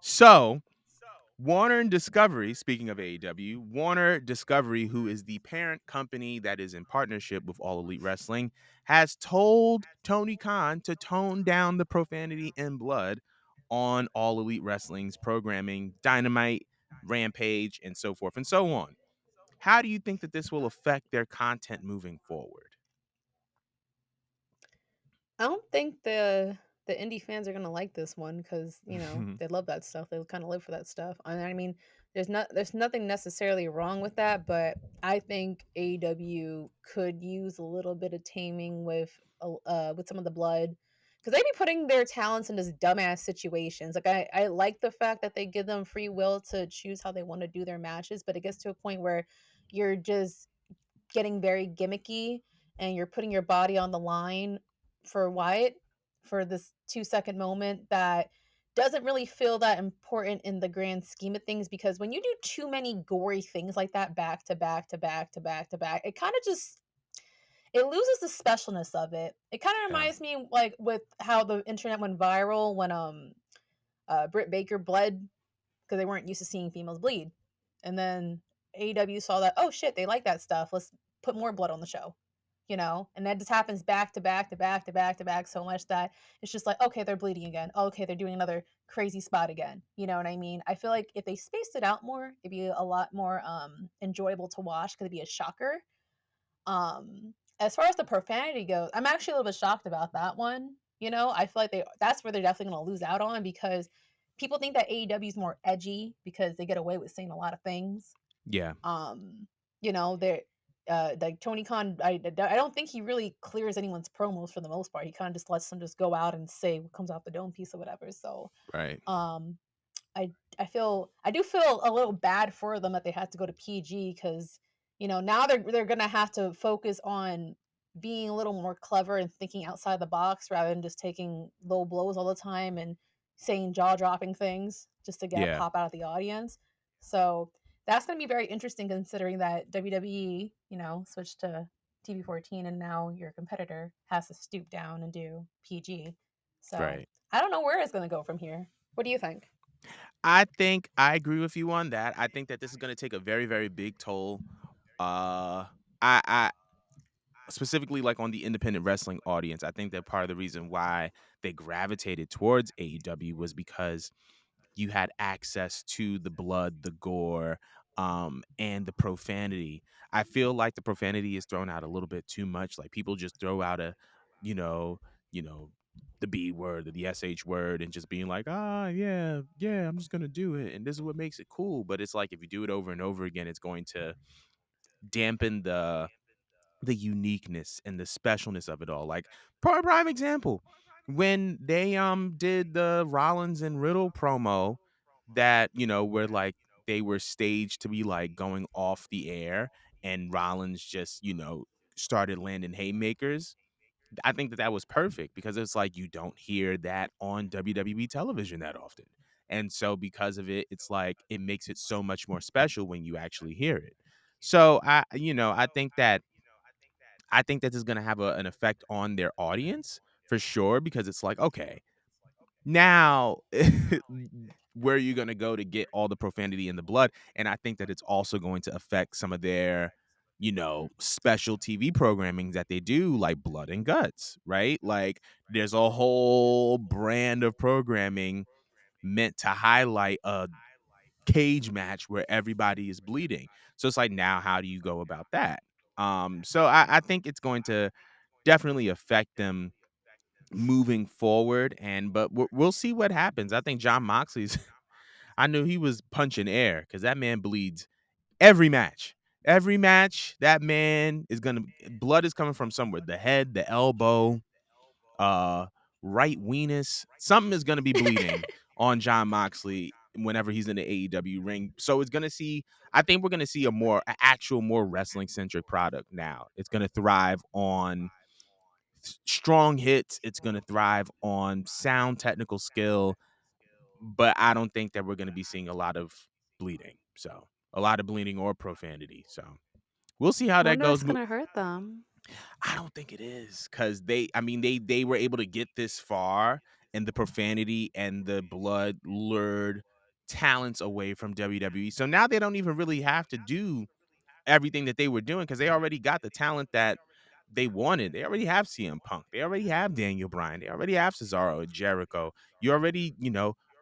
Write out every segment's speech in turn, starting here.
So Warner and Discovery, speaking of AEW, Warner Discovery, who is the parent company that is in partnership with All Elite Wrestling, has told Tony Khan to tone down the profanity and blood on All Elite Wrestling's programming, Dynamite, Rampage, and so forth and so on. How do you think that this will affect their content moving forward? I don't think the indie fans are gonna like this one because they love that stuff. They kind of live for that stuff. I mean, there's nothing necessarily wrong with that, but I think AEW could use a little bit of taming with some of the blood because they be putting their talents in this dumbass situations. Like I like the fact that they give them free will to choose how they want to do their matches, but it gets to a point where you're just getting very gimmicky and you're putting your body on the line for Wyatt for this 2-second moment that doesn't really feel that important in the grand scheme of things because when you do too many gory things like that back to back to back to back to back, it kind of just it loses the specialness of it. It kind of Yeah. reminds me like with how the internet went viral when Britt Baker bled because they weren't used to seeing females bleed. And then AEW saw that, oh shit, they like that stuff. Let's put more blood on the show. And that just happens back to back to back to back to back so much that it's just like, okay, they're bleeding again. Okay, they're doing another crazy spot again. You know what I mean? I feel like if they spaced it out more, it'd be a lot more enjoyable to watch because it'd be a shocker. As far as the profanity goes, I'm actually a little bit shocked about that one. I feel like that's where they're definitely going to lose out on because people think that AEW is more edgy because they get away with saying a lot of things. Yeah. They're like Tony Khan. I don't think he really clears anyone's promos for the most part. He kind of just lets them just go out and say what comes out the dome piece or whatever. So, Right. um, I do feel a little bad for them that they had to go to PG because now they're gonna have to focus on being a little more clever and thinking outside the box rather than just taking low blows all the time and saying jaw dropping things just to get a Yeah. pop out of the audience. So that's gonna be very interesting considering that WWE switched to TV 14 and now your competitor has to stoop down and do PG. So Right. I don't know where it's gonna go from here. What do you think? I think I agree with you on that. I think that this is going to take a very, very big toll. I specifically like on the independent wrestling audience. I think that part of the reason why they gravitated towards AEW was because you had access to the blood, the gore, and the profanity. I feel like the profanity is thrown out a little bit too much. Like people just throw out you know, you know, the B word or the SH word and just being like, ah, yeah, yeah, I'm just gonna do it. And this is what makes it cool. But it's like if you do it over and over again, it's going to dampen the uniqueness and the specialness of it all. Like prime example, when they did the Rollins and Riddle promo that, where like they were staged to be like going off the air and Rollins just, started landing haymakers. I think that that was perfect because it's like you don't hear that on WWE television that often. And so because of it, it's like it makes it so much more special when you actually hear it. So I think that this is going to have an effect on their audience for sure because it's like, okay, now where are you going to go to get all the profanity and the blood? And I think that it's also going to affect some of their, special TV programming that they do, like Blood and Guts, right? Like there's a whole brand of programming meant to highlight a cage match where everybody is bleeding. So it's like, now how do you go about that? So I think it's going to definitely affect them moving forward. And but we'll see what happens. I think John Moxley's. I knew he was punching air because that man bleeds every match. Every match, that man is gonna blood is coming from somewhere. The head, the elbow, uh, right weenus. Something is gonna be bleeding on John Moxley whenever he's in the AEW ring. So it's gonna see. I think we're gonna see a actual, more wrestling centric product now. It's gonna thrive on strong hits. It's going to thrive on sound technical skill, but I don't think that we're going to be seeing a lot of bleeding. So, a lot of bleeding or profanity. So, we'll see how I that wonder if goes. it's gonna hurt them. I don't think it is cuz they were able to get this far and the profanity and the blood lured talents away from WWE. So now they don't even really have to do everything that they were doing because they already got the talent that they wanted. They already have CM Punk. They already have Daniel Bryan. They already have Cesaro and Jericho. You already,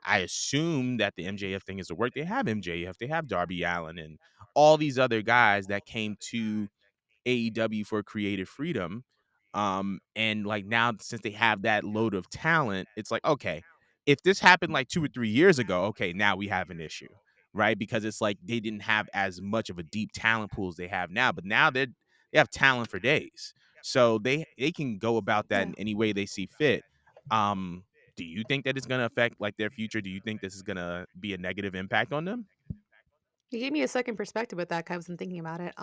I assume that the MJF thing is to work. They have MJF. They have Darby Allen and all these other guys that came to AEW for creative freedom. And like now, since they have that load of talent, it's like, okay, if this happened like 2 or 3 years ago, okay, now we have an issue, right? Because it's like they didn't have as much of a deep talent pool as they have now, but now they have talent for days. So they can go about that Yeah. in any way they see fit. Um, do you think that it's gonna affect like their future? Do you think this is gonna be a negative impact on them? You gave me a second perspective with that 'cause I wasn't thinking about it.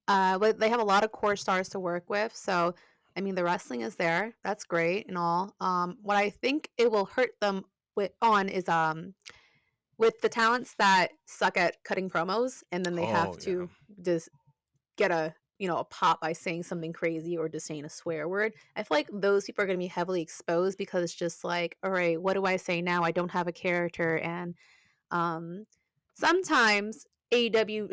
But they have a lot of core stars to work with, so, I mean, the wrestling is there, that's great and all. What I think it will hurt them is, with the talents that suck at cutting promos, and then they have Oh yeah, to just get a pop by saying something crazy or just saying a swear word. I feel like those people are gonna be heavily exposed because it's just like, "Alright, what do I say now? I don't have a character," and um, sometimes AEW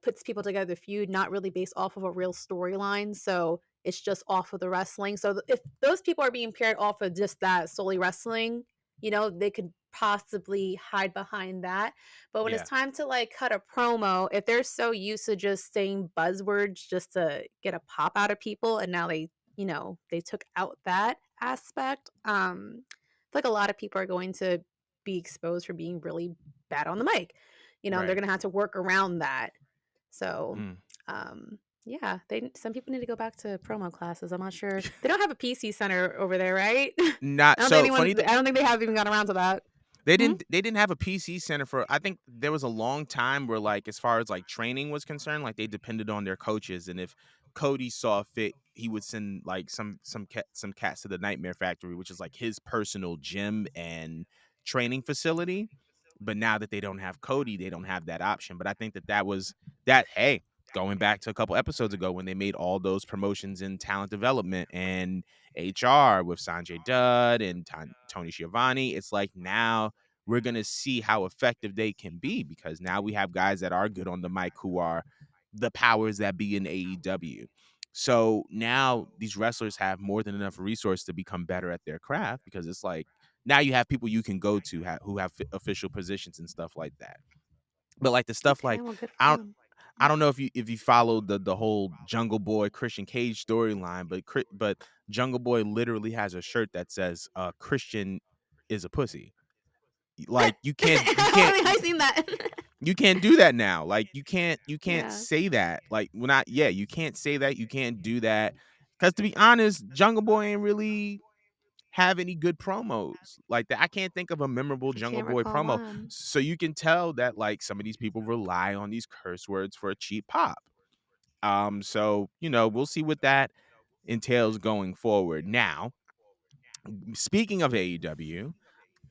puts people together feud not really based off of a real storyline, so it's just off of the wrestling. So if those people are being paired off of just that solely wrestling, they could possibly hide behind that. But when it's yeah, time to like cut a promo, if they're so used to just saying buzzwords just to get a pop out of people, and now they took out that aspect, I feel like a lot of people are going to be exposed for being really bad on the mic, and they're right. gonna have to work around that. So, Mm. yeah, some people need to go back to promo classes. I'm not sure they don't have a PC center over there, right? Not so funny. I don't think they have even gone around to that. They Hmm? didn't have a PC center for I think there was a long time where, like, as far as, like, training was concerned, like, they depended on their coaches, and if Cody saw fit, he would send, like, some cats to the Nightmare Factory, which is, like, his personal gym and training facility, but now that they don't have Cody, they don't have that option, but I think that was that hey, going back to a couple episodes ago when they made all those promotions in talent development and HR with Sanjay Dutt and Tony Schiavone, it's like now we're going to see how effective they can be because now we have guys that are good on the mic who are the powers that be in AEW. So now these wrestlers have more than enough resource to become better at their craft because it's like now you have people you can go to who have official positions and stuff like that. But like the stuff Okay, like well, good for I don't them. I don't know if you followed the whole Jungle Boy Christian Cage storyline, but Jungle Boy literally has a shirt that says Christian is a pussy. Like I seen that. you can't do that now. Like you can't Yeah, say that. Like when I yeah, you can't say that. You can't do that. Cause to be honest, Jungle Boy ain't really have any good promos like that. I can't think of a memorable I Jungle can't Boy recall promo. one. So you can tell that like some of these people rely on these curse words for a cheap pop. So we'll see what that entails going forward. Now, speaking of AEW,